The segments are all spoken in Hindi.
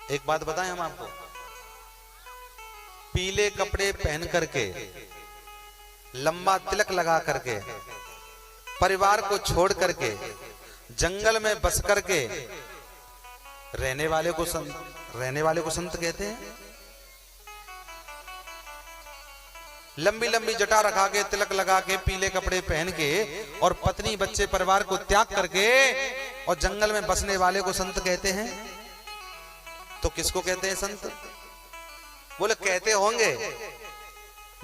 एक बात बताएं हम आपको, पीले कपड़े पहन करके, लंबा तिलक लगा करके, परिवार को छोड़ करके जंगल में बस करके रहने वाले को संत कहते हैं। लंबी लंबी जटा रखा के, तिलक लगा के, पीले कपड़े पहन के और पत्नी बच्चे परिवार को त्याग करके और जंगल में बसने वाले को संत कहते हैं। तो किसको कहते हैं संत? बोले कहते होंगे,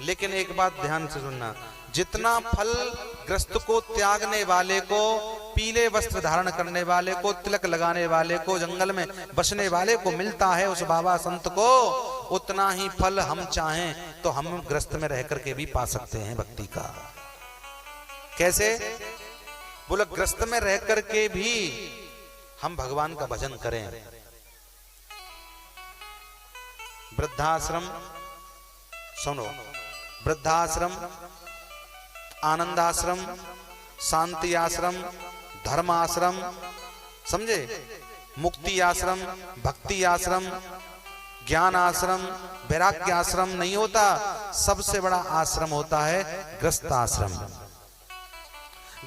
लेकिन एक बात ध्यान से सुनना, जितना फल ग्रस्त को त्यागने वाले को, पीले वस्त्र धारण करने वाले को, तिलक लगाने वाले को, जंगल में बसने वाले को मिलता है उस बाबा संत को, उतना ही फल हम चाहें तो हम ग्रस्त में रह करके भी पा सकते हैं भक्ति का। कैसे? बोले ग्रस्त में रह करके भी हम भगवान का भजन करें। वृद्धाश्रम सुनो, वृद्धाश्रम, आनंदाश्रम, शांति आश्रम, धर्म आश्रम, समझे, मुक्ति आश्रम, भक्ति आश्रम, ज्ञान आश्रम, वैराग्य आश्रम नहीं होता। सबसे बड़ा आश्रम होता है ग्रस्त आश्रम।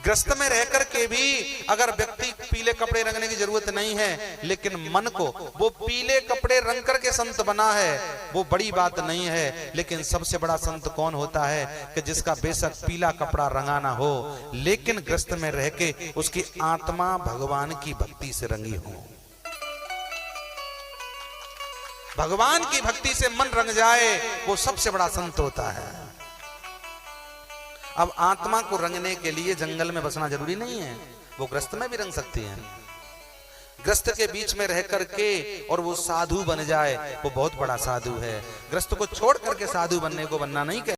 ग्रस्त में रह करके भी अगर व्यक्ति पीले कपड़े रंगने की जरूरत नहीं है, लेकिन मन को वो पीले कपड़े रंग करके संत बना है, वो बड़ी बात नहीं है। लेकिन सबसे बड़ा संत कौन होता है कि जिसका बेशक पीला कपड़ा रंगाना हो, लेकिन ग्रस्त में रह के उसकी आत्मा भगवान की भक्ति से रंगी हो, भगवान की भक्ति से मन रंग जाए, वो सबसे बड़ा संत होता है। अब आत्मा को रंगने के लिए जंगल में बसना जरूरी नहीं है, वो ग्रस्त में भी रंग सकती है। ग्रस्त के बीच में रह करके और वो साधु बन जाए, वो बहुत बड़ा साधु है। ग्रस्त को छोड़ करके साधु बनने को बनना नहीं कहते।